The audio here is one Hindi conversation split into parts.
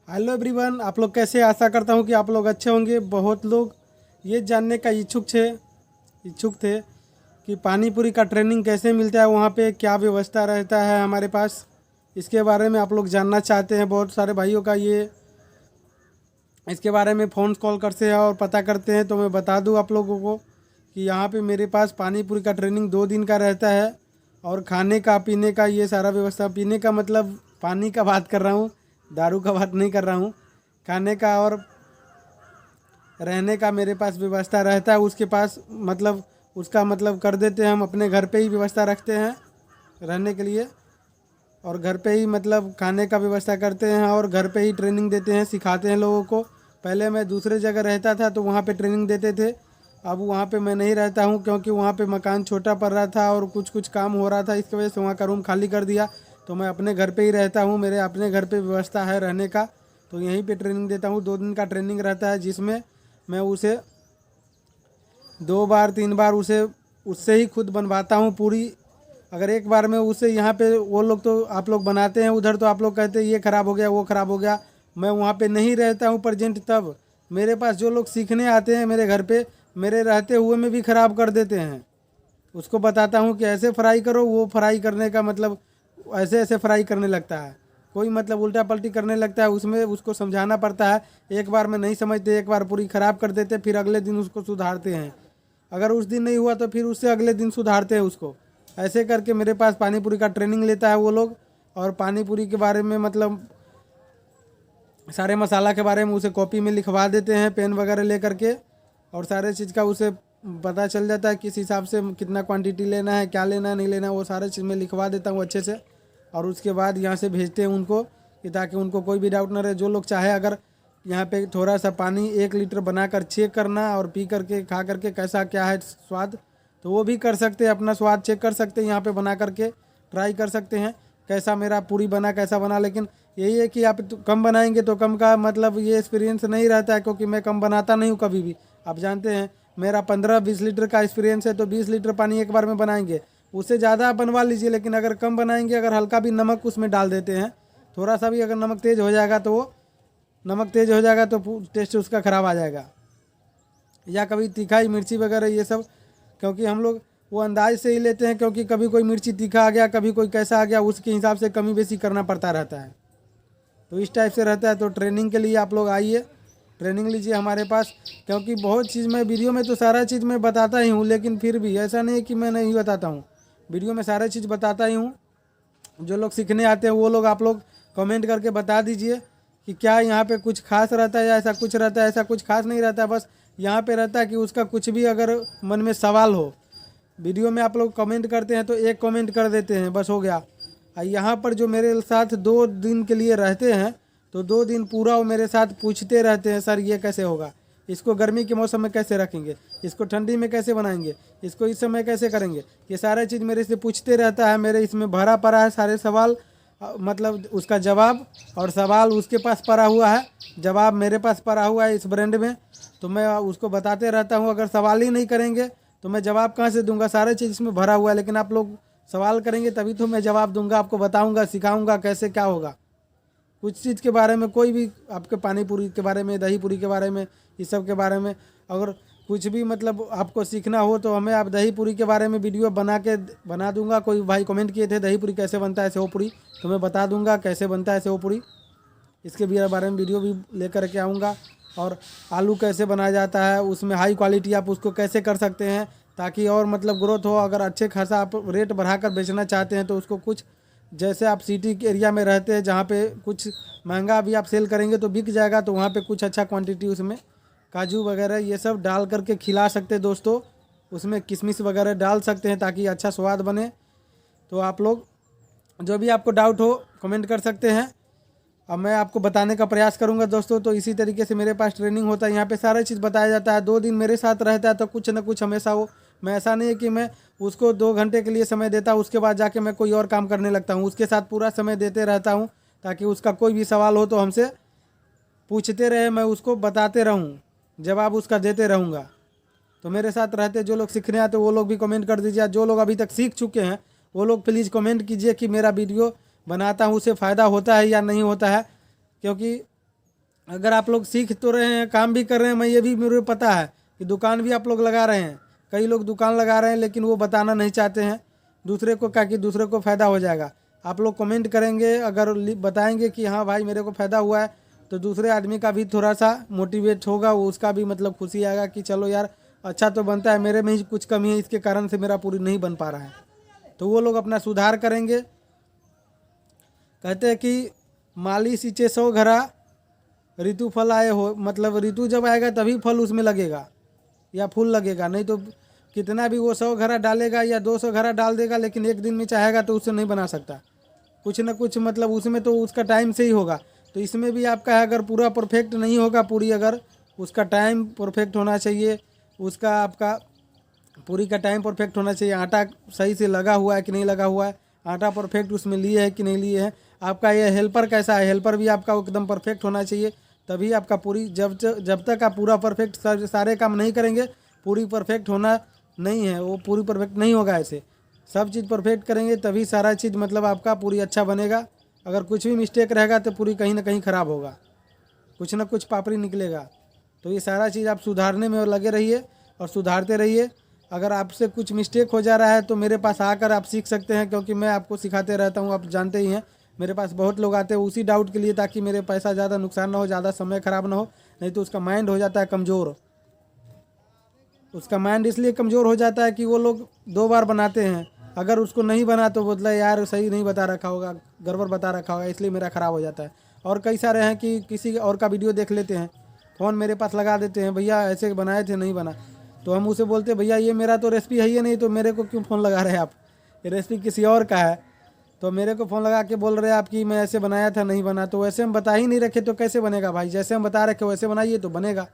हेलो एवरीवन, आप लोग कैसे? आशा करता हूँ कि आप लोग अच्छे होंगे। बहुत लोग ये जानने का इच्छुक थे कि पानी पूरी का ट्रेनिंग कैसे मिलता है, वहाँ पे क्या व्यवस्था रहता है हमारे पास। इसके बारे में आप लोग जानना चाहते हैं। बहुत सारे भाइयों का ये इसके बारे में फ़ोन कॉल करते हैं और पता करते हैं। तो मैं बता दूं आप लोगों को कि यहाँ पे मेरे पास पानी पूरी का ट्रेनिंग 2 दिन का रहता है। और खाने का पीने का ये सारा व्यवस्था, पीने का मतलब पानी का बात कर रहा हूँ, दारू का बात नहीं कर रहा हूँ। खाने का और रहने का मेरे पास व्यवस्था रहता है। उसके पास मतलब उसका मतलब कर देते हैं, हम अपने घर पे ही व्यवस्था रखते हैं रहने के लिए। और घर पे ही मतलब खाने का व्यवस्था करते हैं और घर पे ही ट्रेनिंग देते हैं, सिखाते हैं लोगों को। पहले मैं दूसरे जगह रहता था तो वहाँ पे ट्रेनिंग देते थे। अब वहाँ पे मैं नहीं रहता हूँ क्योंकि वहाँ पे मकान छोटा पड़ रहा था और कुछ कुछ काम हो रहा था। इसकी वजह से वहाँ का रूम खाली कर दिया। तो मैं अपने घर पे ही रहता हूँ, मेरे अपने घर पे व्यवस्था है रहने का। तो यहीं पे ट्रेनिंग देता हूँ। 2 दिन का ट्रेनिंग रहता है जिसमें मैं उसे 2 बार 3 बार उसे उससे ही खुद बनवाता हूँ पूरी। अगर एक बार में उसे यहाँ पे वो लोग तो आप लोग बनाते हैं उधर, तो आप लोग कहते हैं ये ख़राब हो गया वो ख़राब हो गया। मैं वहाँ पे नहीं रहता हूँ प्रेजेंट, तब मेरे पास जो लोग सीखने आते हैं मेरे घर पे, मेरे रहते हुए में भी ख़राब कर देते हैं। उसको बताता हूँ कि ऐसे फ्राई करो, वो फ्राई करने का मतलब ऐसे ऐसे फ्राई करने लगता है। कोई मतलब उल्टा पलटी करने लगता है, उसमें उसको समझाना पड़ता है। एक बार में नहीं समझते, एक बार पूरी ख़राब कर देते, फिर अगले दिन उसको सुधारते हैं। अगर उस दिन नहीं हुआ तो फिर उससे अगले दिन सुधारते हैं उसको। ऐसे करके मेरे पास पानी पूरी का ट्रेनिंग लेता है वो लोग। और पानी पूरी के बारे में मतलब सारे मसाला के बारे में उसे कॉपी में लिखवा देते हैं पेन वगैरह ले करके। और सारे चीज़ का उसे पता चल जाता है किस हिसाब से कितना क्वांटिटी लेना है, क्या लेना है नहीं लेना है, वो सारे चीज़ में लिखवा देता हूँ अच्छे से। और उसके बाद यहाँ से भेजते हैं उनको कि ताकि उनको कोई भी डाउट ना रहे। जो लोग चाहे अगर यहाँ पे थोड़ा सा पानी 1 लीटर बनाकर चेक करना और पी करके खा करके कैसा क्या है स्वाद, तो वो भी कर सकते हैं। अपना स्वाद चेक कर सकते हैं, यहाँ पे बना करके ट्राई कर सकते हैं कैसा मेरा पूरी बना कैसा बना। लेकिन यही है कि आप कम बनाएंगे तो कम का मतलब ये एक्सपीरियंस नहीं रहता है, क्योंकि मैं कम बनाता नहीं हूँ कभी भी। आप जानते हैं मेरा 15-20 लीटर का एक्सपीरियंस है, तो 20 लीटर पानी एक बार में बनाएंगे। उससे ज़्यादा आप बनवा लीजिए, लेकिन अगर कम बनाएंगे, अगर हल्का भी नमक उसमें डाल देते हैं, थोड़ा सा भी अगर नमक तेज़ हो जाएगा तो वो नमक तेज़ हो जाएगा तो टेस्ट उसका ख़राब आ जाएगा। या कभी तीखाई मिर्ची वगैरह ये सब, क्योंकि हम लोग वो अंदाज से ही लेते हैं, क्योंकि कभी कोई मिर्ची तीखा आ गया, कभी कोई कैसा आ गया, उसके हिसाब से कमी बेसी करना पड़ता रहता है। तो इस टाइप से रहता है। तो ट्रेनिंग के लिए आप लोग आइए, ट्रेनिंग लीजिए हमारे पास। क्योंकि बहुत चीज़ मैं वीडियो में तो सारा चीज़ मैं बताता ही हूँ, लेकिन फिर भी ऐसा नहीं है कि मैं नहीं बताता हूँ। वीडियो में सारा चीज़ बताता ही हूँ। जो लोग सीखने आते हैं वो लोग आप लोग कमेंट करके बता दीजिए कि क्या यहाँ पे कुछ खास रहता है या ऐसा कुछ रहता है। ऐसा कुछ खास नहीं रहता, बस यहाँ पे रहता है कि उसका कुछ भी अगर मन में सवाल हो, वीडियो में आप लोग कमेंट करते हैं तो एक कमेंट कर देते हैं, बस हो गया। और यहाँ पर जो मेरे साथ 2 दिन के लिए रहते हैं, तो 2 दिन पूरा वो मेरे साथ पूछते रहते हैं, सर ये कैसे होगा, इसको गर्मी के मौसम में कैसे रखेंगे, इसको ठंडी में कैसे बनाएंगे, इसको इस समय कैसे करेंगे। ये सारा चीज़ मेरे से पूछते रहता है। मेरे इसमें भरा पड़ा है सारे सवाल, मतलब उसका जवाब, और सवाल उसके पास पड़ा हुआ है, जवाब मेरे पास पड़ा हुआ है इस ब्रांड में। तो मैं उसको बताते रहता हूँ। अगर सवाल ही नहीं करेंगे तो मैं जवाब कहाँ से दूंगा? सारा चीज़ इसमें भरा हुआ है, लेकिन आप लोग सवाल करेंगे तभी तो मैं जवाब दूंगा, आपको बताऊंगा, सिखाऊंगा कैसे क्या होगा। कुछ चीज़ के बारे में, कोई भी आपके पानी पूरी के बारे में, दही पूरी के बारे में, इस सब के बारे में अगर कुछ भी मतलब आपको सीखना हो तो हमें आप दही पूरी के बारे में वीडियो बना दूंगा। कोई भाई कमेंट किए थे दही पूरी कैसे बनता है, सेव पूरी, तो मैं बता दूंगा कैसे बनता है सेव पूरी। इसके भी बारे में वीडियो भी लेकर के आऊँगा। और आलू कैसे बनाया जाता है, उसमें हाई क्वालिटी आप उसको कैसे कर सकते हैं ताकि और मतलब ग्रोथ हो। अगर अच्छे खासा आप रेट बढ़ाकर बेचना चाहते हैं तो उसको कुछ, जैसे आप सिटी के एरिया में रहते हैं जहाँ पे कुछ महंगा भी आप सेल करेंगे तो बिक जाएगा, तो वहाँ पे कुछ अच्छा क्वांटिटी उसमें काजू वगैरह ये सब डाल करके खिला सकते हैं दोस्तों। उसमें किशमिश वगैरह डाल सकते हैं ताकि अच्छा स्वाद बने। तो आप लोग जो भी आपको डाउट हो कमेंट कर सकते हैं, अब मैं आपको बताने का प्रयास करूंगा दोस्तों। तो इसी तरीके से मेरे पास ट्रेनिंग होता है, यहाँ पे सारा चीज़ बताया जाता है। 2 दिन मेरे साथ रहता है तो कुछ ना कुछ हमेशा हो। मैं ऐसा नहीं है कि मैं उसको 2 घंटे के लिए समय देता हूँ उसके बाद जाके मैं कोई और काम करने लगता हूँ। उसके साथ पूरा समय देते रहता हूँ ताकि उसका कोई भी सवाल हो तो हमसे पूछते रहे, मैं उसको बताते रहूँ, जवाब उसका देते रहूँगा। तो मेरे साथ रहते जो लोग सीखने आते वो लोग भी कमेंट कर दीजिए। जो लोग अभी तक सीख चुके हैं वो लोग प्लीज़ कमेंट कीजिए कि मेरा वीडियो बनाता हूँ उससे फ़ायदा होता है या नहीं होता है। क्योंकि अगर आप लोग सीख तो रहे हैं, काम भी कर रहे हैं, मैं ये भी मेरे को पता है कि दुकान भी आप लोग लगा रहे हैं, कई लोग दुकान लगा रहे हैं लेकिन वो बताना नहीं चाहते हैं दूसरे को, क्या कि दूसरे को फ़ायदा हो जाएगा। आप लोग कमेंट करेंगे, अगर बताएंगे कि हाँ भाई मेरे को फ़ायदा हुआ है, तो दूसरे आदमी का भी थोड़ा सा मोटिवेट होगा, वो उसका भी मतलब खुशी आएगा कि चलो यार अच्छा तो बनता है, मेरे में ही कुछ कमी है, इसके कारण से मेरा पूरी नहीं बन पा रहा है, तो वो लोग अपना सुधार करेंगे। कहते हैं कि माली सींचे 100 घड़ा ऋतु फल आए हो, मतलब ऋतु जब आएगा तभी फल उसमें लगेगा या फूल लगेगा, नहीं तो कितना भी वो 100 घड़ा डालेगा या 200 घड़ा डाल देगा, लेकिन एक दिन में चाहेगा तो उससे नहीं बना सकता, कुछ ना कुछ मतलब उसमें तो उसका टाइम से ही होगा। तो इसमें भी आपका है, अगर पूरा परफेक्ट नहीं होगा, पूरी अगर उसका टाइम परफेक्ट होना चाहिए, उसका आपका पूरी का टाइम परफेक्ट होना चाहिए, आटा सही से लगा हुआ है कि नहीं लगा हुआ है, आटा परफेक्ट उसमें लिए है कि नहीं लिए है, आपका ये हेल्पर कैसा है, हेल्पर भी आपका एकदम परफेक्ट होना चाहिए, तभी आपका पूरी जब तक आप पूरा परफेक्ट सारे काम नहीं करेंगे, पूरी परफेक्ट होना नहीं है, वो पूरी परफेक्ट नहीं होगा। ऐसे सब चीज़ परफेक्ट करेंगे तभी सारा चीज़ मतलब आपका पूरी अच्छा बनेगा। अगर कुछ भी मिस्टेक रहेगा तो पूरी कहीं ना कहीं ख़राब होगा, कुछ ना कुछ पापड़ी निकलेगा। तो ये सारा चीज़ आप सुधारने में लगे रहिए और सुधारते रहिए। अगर आपसे कुछ मिस्टेक हो जा रहा है तो मेरे पास आकर आप सीख सकते हैं, क्योंकि मैं आपको सिखाते रहता हूँ, आप जानते ही हैं। मेरे पास बहुत लोग आते हैं उसी डाउट के लिए, ताकि मेरे पैसा ज़्यादा नुकसान ना हो, ज़्यादा समय ख़राब ना हो, नहीं तो उसका माइंड हो जाता है कमज़ोर। उसका माइंड इसलिए कमज़ोर हो जाता है कि वो लोग 2 बार बनाते हैं, अगर उसको नहीं बना तो बोलता है यार सही नहीं बता रखा होगा, गड़बड़ बता रखा होगा, इसलिए मेरा ख़राब हो जाता है। और कई सारे हैं कि किसी और का वीडियो देख लेते हैं, फ़ोन मेरे पास लगा देते हैं, भैया ऐसे बनाए थे नहीं बना, तो हम उसे बोलते भैया ये मेरा तो रेसिपी है ही नहीं, तो मेरे को क्यों फ़ोन लगा रहे हैं आप, ये रेसिपी किसी और का है, तो मेरे को फ़ोन लगा के बोल रहे हैं आप कि मैं ऐसे बनाया था नहीं बना। तो वैसे हम बता ही नहीं रखे तो कैसे बनेगा भाई, जैसे हम बता रखे वैसे बनाइए तो बनेगा।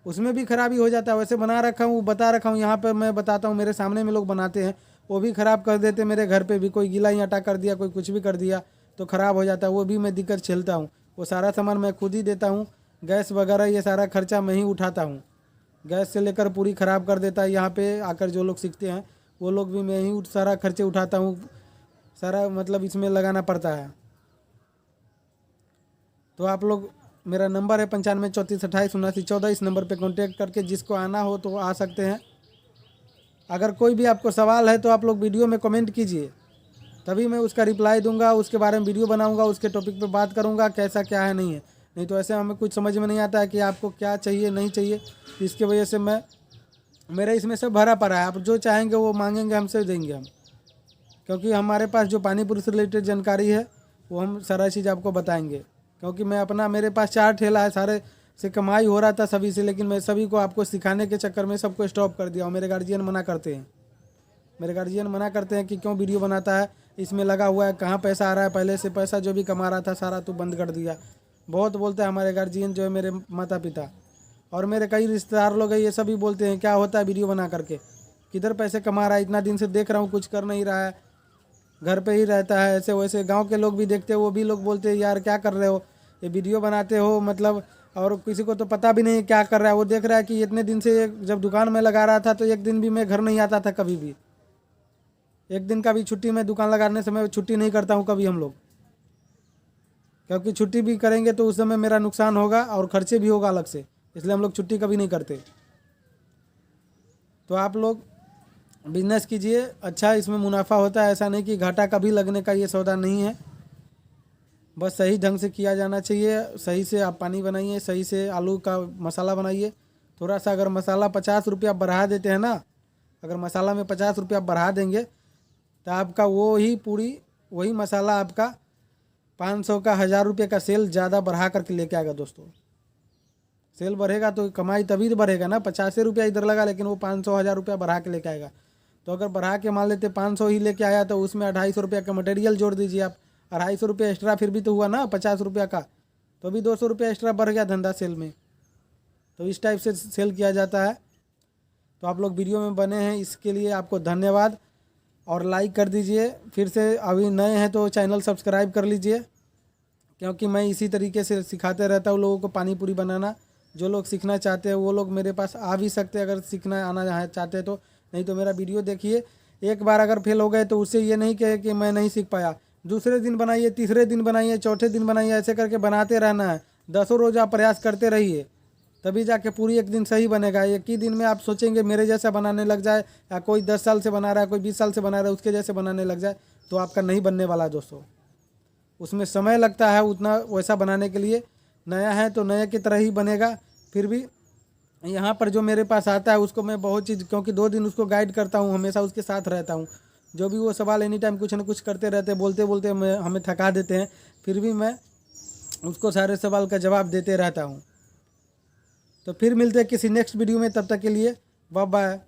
उसमें भी खराबी हो जाता है, वैसे बना रखा हूँ, बता रखा हूँ, यहाँ पे मैं बताता हूँ, मेरे सामने में लोग बनाते हैं वो भी ख़राब कर देते। मेरे घर पे भी कोई गीला ही आटा कर दिया, कोई कुछ भी कर दिया तो ख़राब हो जाता है, वो भी मैं दिक्कत झेलता हूँ। वो सारा सामान मैं खुद ही देता हूँ, गैस वगैरह ये सारा खर्चा मैं ही उठाता हूँ, गैस से लेकर पूरी ख़राब कर देता है। यहाँ पे आकर जो लोग सीखते हैं वो लोग भी मैं ही सारा खर्चे उठाता हूँ, सारा मतलब इसमें लगाना पड़ता है। तो आप लोग, मेरा नंबर है 95 34 28 79 14, इस नंबर पे कांटेक्ट करके जिसको आना हो तो आ सकते हैं। अगर कोई भी आपको सवाल है तो आप लोग वीडियो में कमेंट कीजिए, तभी मैं उसका रिप्लाई दूंगा, उसके बारे में वीडियो बनाऊंगा, उसके टॉपिक पे बात करूंगा कैसा क्या है नहीं है। नहीं तो ऐसे हमें कुछ समझ में नहीं आता है कि आपको क्या चाहिए नहीं चाहिए, इसके वजह से मेरे इसमें सब भरा पड़ा है। आप जो चाहेंगे वो मांगेंगे हमसे देंगे हम, क्योंकि हमारे पास जो पानी पूरी से रिलेटेड जानकारी है वो हम सारा चीज़ आपको बताएंगे। क्योंकि मैं अपना, मेरे पास 4 ठेला है, सारे से कमाई हो रहा था सभी से, लेकिन मैं सभी को आपको सिखाने के चक्कर में सबको स्टॉप कर दिया हूँ। मेरे गार्जियन मना करते हैं, मेरे गार्जियन मना करते हैं कि क्यों वीडियो बनाता है, इसमें लगा हुआ है, कहाँ पैसा आ रहा है, पहले से पैसा जो भी कमा रहा था सारा तो बंद कर दिया। बहुत बोलते हैं हमारे गार्जियन जो है, मेरे माता पिता और मेरे कई रिश्तेदार लोग हैं, ये सभी बोलते हैं क्या होता है वीडियो बना करके, किधर पैसे कमा रहा है, इतना दिन से देख रहा हूँ कुछ कर नहीं रहा है, घर पे ही रहता है ऐसे वैसे। गांव के लोग भी देखते हैं, वो भी लोग बोलते हैं यार क्या कर रहे हो, ये वीडियो बनाते हो मतलब, और किसी को तो पता भी नहीं क्या कर रहा है। वो देख रहा है कि इतने दिन से जब दुकान में लगा रहा था तो एक दिन भी मैं घर नहीं आता था, कभी भी एक दिन का भी छुट्टी, मैं दुकान लगाने समय छुट्टी नहीं करता हूँ कभी हम लोग, क्योंकि छुट्टी भी करेंगे तो उस समय मेरा नुकसान होगा और खर्चे भी होगा अलग से, इसलिए हम लोग छुट्टी कभी नहीं करते। तो आप लोग बिजनेस कीजिए, अच्छा इसमें मुनाफा होता है, ऐसा नहीं कि घाटा कभी लगने का ये सौदा नहीं है, बस सही ढंग से किया जाना चाहिए। सही से आप पानी बनाइए, सही से आलू का मसाला बनाइए। थोड़ा सा अगर मसाला 50 रुपया बढ़ा देते हैं ना, अगर मसाला में 50 रुपया बढ़ा देंगे तो आपका वही मसाला आपका 500 का 1000 रुपये का सेल ज़्यादा बढ़ा करके लेके आएगा दोस्तों। सेल बढ़ेगा तो कमाई तभी तो बढ़ेगा ना, 50 रुपया इधर लगा लेकिन वो 500 1000 रुपया बढ़ा के लेके आएगा। तो अगर बढ़ा के मान लेते 500 ही लेके आया तो उसमें 250 रुपया का मटेरियल जोड़ दीजिए आप, 250 रुपया एक्स्ट्रा फिर भी तो हुआ ना 50 रुपया का, तो भी 200 रुपया एक्स्ट्रा बढ़ गया धंधा सेल में। तो इस टाइप से सेल किया जाता है। तो आप लोग वीडियो में बने हैं इसके लिए आपको धन्यवाद, और लाइक कर दीजिए। फिर से अभी नए हैं तो चैनल सब्सक्राइब कर लीजिए, क्योंकि मैं इसी तरीके से सिखाते रहता हूँ लोगों को पानी पूरी बनाना। जो लोग सीखना चाहते हैं वो लोग मेरे पास आ भी सकते हैं, अगर सीखना आना चाहते हैं तो, नहीं तो मेरा वीडियो देखिए। एक बार अगर फेल हो गए तो उससे ये नहीं कहे कि मैं नहीं सीख पाया, दूसरे दिन बनाइए, तीसरे दिन बनाइए, चौथे दिन बनाइए, ऐसे करके बनाते रहना है। 10 रोज़ आप प्रयास करते रहिए, तभी जाके पूरी एक दिन सही बनेगा। एक ही दिन में आप सोचेंगे मेरे जैसा बनाने लग जाए, या कोई 10 साल से बना रहा है, कोई 20 साल से बना रहा है, उसके जैसे बनाने लग जाए, तो आपका नहीं बनने वाला दोस्तों। उसमें समय लगता है उतना वैसा बनाने के लिए। नया है तो नए की तरह ही बनेगा। फिर भी यहाँ पर जो मेरे पास आता है उसको मैं बहुत चीज़, क्योंकि 2 दिन उसको गाइड करता हूँ, हमेशा उसके साथ रहता हूँ। जो भी वो सवाल एनी टाइम कुछ ना कुछ करते रहते हैं, बोलते बोलते हमें थका देते हैं, फिर भी मैं उसको सारे सवाल का जवाब देते रहता हूँ। तो फिर मिलते हैं किसी नेक्स्ट वीडियो में, तब तक के लिए बाय बाय।